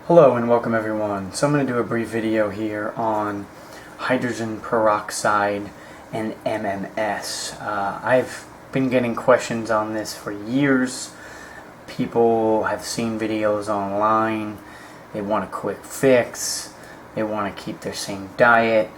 Hello and welcome everyone. So I'm going to do a brief video here on hydrogen peroxide and MMS. I've been getting questions on this for years. People have seen videos online. They want a quick fix. They want to keep their same diet.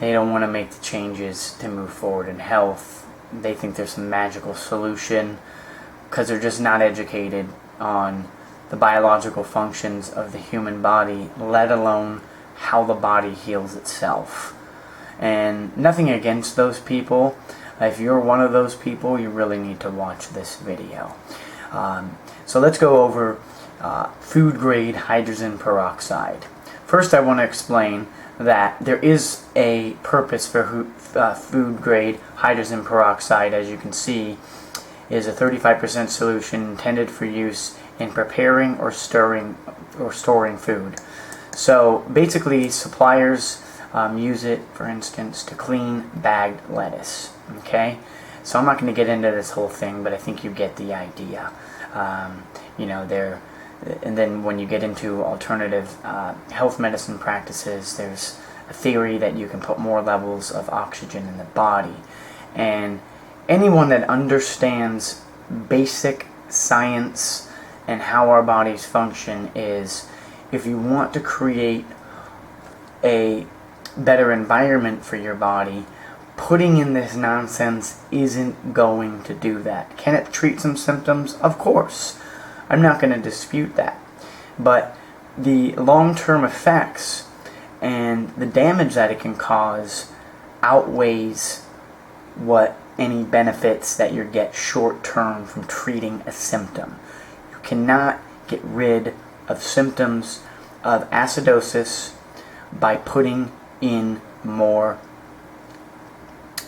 They don't want to make the changes to move forward in health. They think there's some magical solution because they're just not educated on the biological functions of the human body, let alone how the body heals itself. And nothing against those people. If you're one of those people, you really need to watch this video. So let's go over food grade hydrogen peroxide. First, I want to explain that there is a purpose for food grade hydrogen peroxide. As you can see, is a 35% solution intended for use in preparing or storing food. So basically, suppliers use it, for instance, to clean bagged lettuce. Okay, so I'm not going to get into this whole thing, but I think you get the idea. And then when you get into alternative health medicine practices, there's a theory that you can put more levels of oxygen in the body. And anyone that understands basic science and how our bodies function is, if you want to create a better environment for your body, putting in this nonsense isn't going to do that. Can it treat some symptoms? Of course. I'm not going to dispute that. But the long-term effects and the damage that it can cause outweighs what any benefits that you get short-term from treating a symptom. You cannot get rid of symptoms of acidosis by putting in more,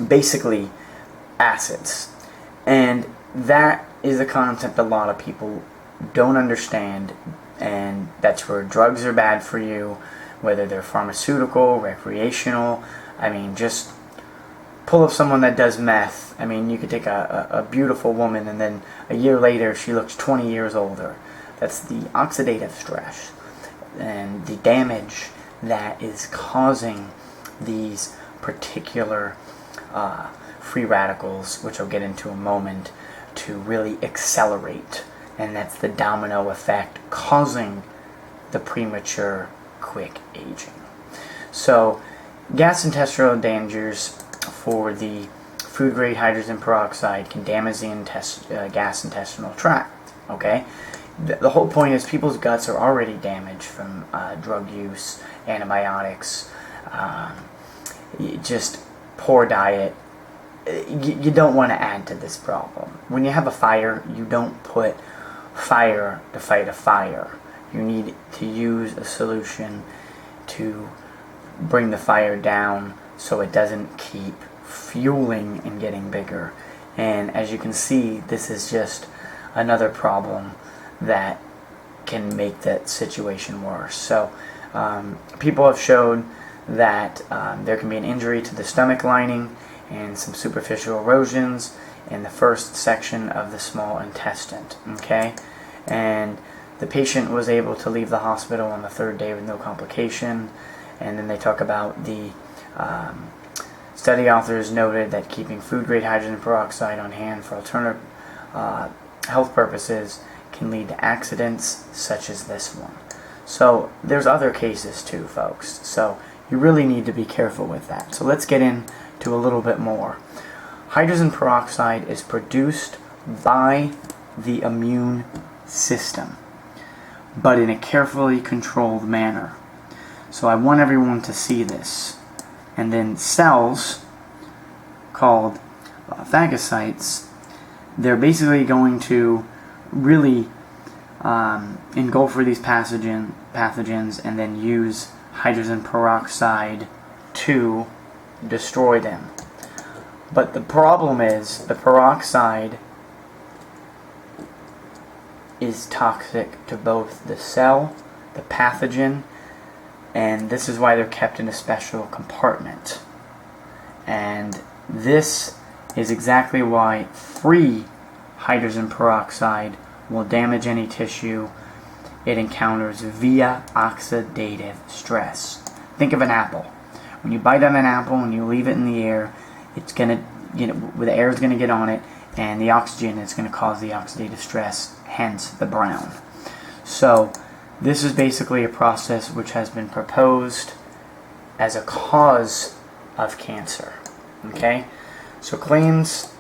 basically, acids. And that is a concept a lot of people don't understand, and that's where drugs are bad for you, whether they're pharmaceutical, recreational. I mean, just pull up someone that does meth. I mean, you could take a beautiful woman and then a year later she looks 20 years older. That's the oxidative stress and the damage that is causing these particular free radicals, which I'll get into in a moment, to really accelerate. And that's the domino effect causing the premature quick aging. So gastrointestinal dangers for the food grade hydrogen peroxide can damage the gastrointestinal tract. Okay, the whole point is people's guts are already damaged from drug use, antibiotics, just poor diet. You don't want to add to this problem. When you have a fire, you don't put fire to fight a fire. You need to use a solution to bring the fire down so it doesn't keep fueling and getting bigger. And as you can see, this is just another problem that can make that situation worse. So people have shown that there can be an injury to the stomach lining and some superficial erosions in the first section of the small intestine. Okay, and the patient was able to leave the hospital on the third day with no complication. And then they talk about the study authors noted that keeping food-grade hydrogen peroxide on hand for alternative health purposes can lead to accidents such as this one. So there's other cases too, folks. So you really need to be careful with that. So let's get into a little bit more. Hydrogen peroxide is produced by the immune system, but in a carefully controlled manner. So I want everyone to see this. And then cells called phagocytes, they're basically going to really engulf for these pathogens and then use hydrogen peroxide to destroy them. But the problem is the peroxide is toxic to both the cell, the pathogen, and this is why they're kept in a special compartment. And this is exactly why free hydrogen peroxide will damage any tissue it encounters via oxidative stress. Think of an apple. When you bite on an apple and you leave it in the air, it's gonna, the air is gonna get on it, and the oxygen is gonna cause the oxidative stress, hence the brown. So this is basically a process which has been proposed as a cause of cancer. Okay, so claims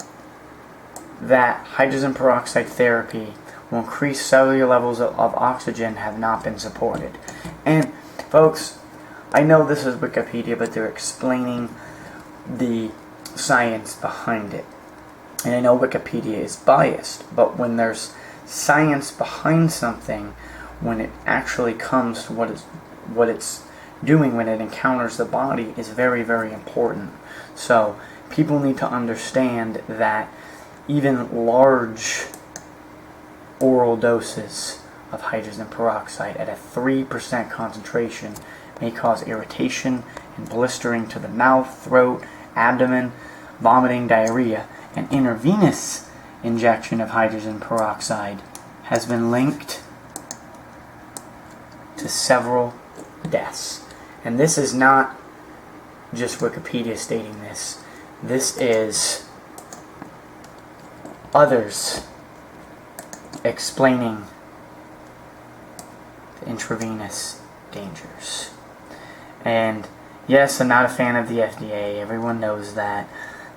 that hydrogen peroxide therapy will increase cellular levels of oxygen have not been supported. And folks, I know this is Wikipedia, but they're explaining the science behind it. And I know Wikipedia is biased, but when there's science behind something, when it actually comes to what it's doing when it encounters the body, is very, very important. So people need to understand that even large oral doses of hydrogen peroxide at a 3% concentration may cause irritation and blistering to the mouth, throat, abdomen, vomiting, diarrhea. An intravenous injection of hydrogen peroxide has been linked to several deaths. And this is not just Wikipedia stating this. This is others explaining the intravenous dangers. And yes, I'm not a fan of the FDA. Everyone knows that.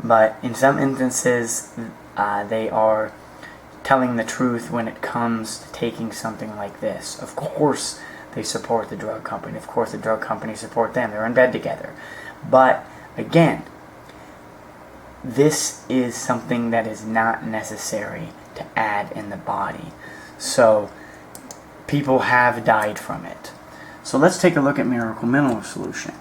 But in some instances, they are telling the truth when it comes to taking something like this. Of course, they support the drug company. Of course, the drug company support them. They're in bed together. But again, this is something that is not necessary to add in the body. So people have died from it. So let's take a look at Miracle Mineral Solution.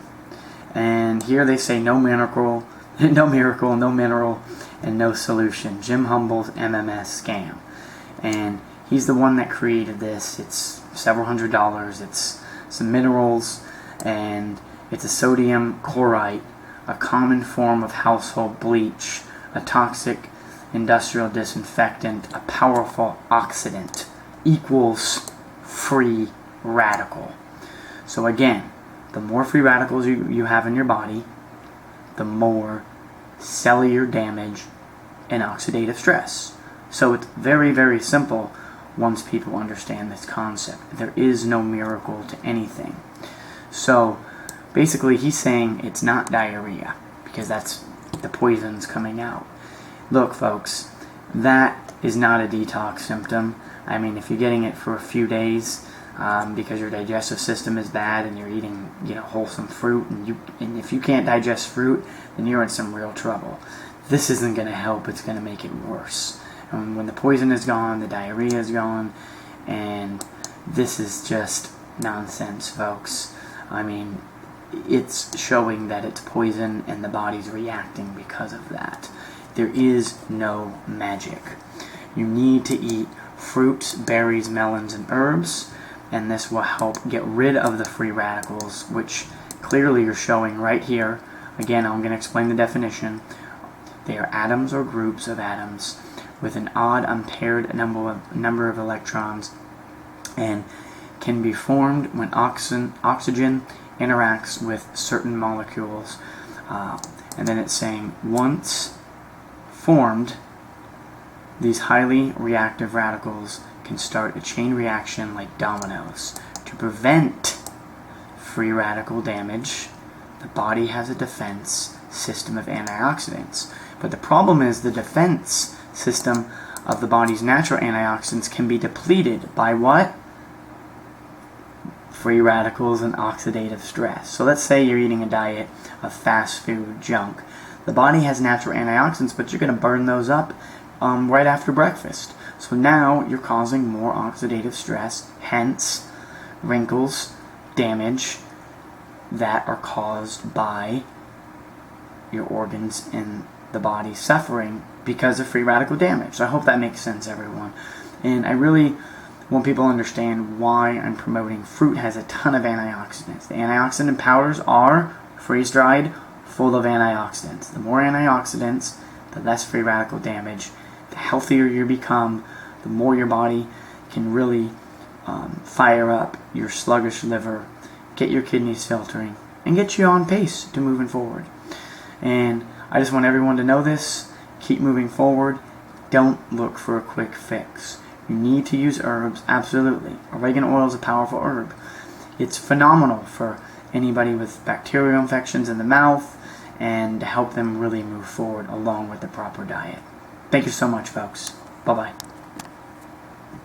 And here they say no miracle, no mineral, and no solution. Jim Humble's MMS scam. And he's the one that created this. It's several $100s. It's some minerals, and it's a sodium chlorite, a common form of household bleach, a toxic industrial disinfectant, a powerful oxidant, equals free radical. So again, the more free radicals you have in your body, the more cellular damage and oxidative stress. So it's very, very simple once people understand this concept. There is no miracle to anything. So basically he's saying it's not diarrhea, because that's the poisons coming out. Look folks, that is not a detox symptom. I mean, if you're getting it for a few days because your digestive system is bad and you're eating wholesome fruit, and if you can't digest fruit, then you're in some real trouble. This isn't going to help. It's going to make it worse. And when the poison is gone, the diarrhea is gone, and this is just nonsense, folks. I mean, it's showing that it's poison and the body's reacting because of that. There is no magic. You need to eat fruits, berries, melons, and herbs, and this will help get rid of the free radicals, which clearly are showing right here. Again, I'm going to explain the definition. They are atoms or groups of atoms with an odd unpaired number of electrons, and can be formed when oxygen interacts with certain molecules. And then it's saying once formed, these highly reactive radicals can start a chain reaction like dominoes. To prevent free radical damage, the body has a defense system of antioxidants. But the problem is the defense system of the body's natural antioxidants can be depleted by what? Free radicals and oxidative stress. So let's say you're eating a diet of fast food junk. The body has natural antioxidants, but you're going to burn those up right after breakfast. So now you're causing more oxidative stress, hence wrinkles, damage that are caused by your organs in the body suffering because of free radical damage. So I hope that makes sense, everyone. And I really want people to understand why I'm promoting fruit has a ton of antioxidants. The antioxidant powders are freeze-dried, full of antioxidants. The more antioxidants, the less free radical damage. The healthier you become, the more your body can really fire up your sluggish liver, get your kidneys filtering, and get you on pace to moving forward. And I just want everyone to know this. Keep moving forward. Don't look for a quick fix. You need to use herbs, absolutely. Oregano oil is a powerful herb. It's phenomenal for anybody with bacterial infections in the mouth and to help them really move forward along with the proper diet. Thank you so much, folks. Bye-bye.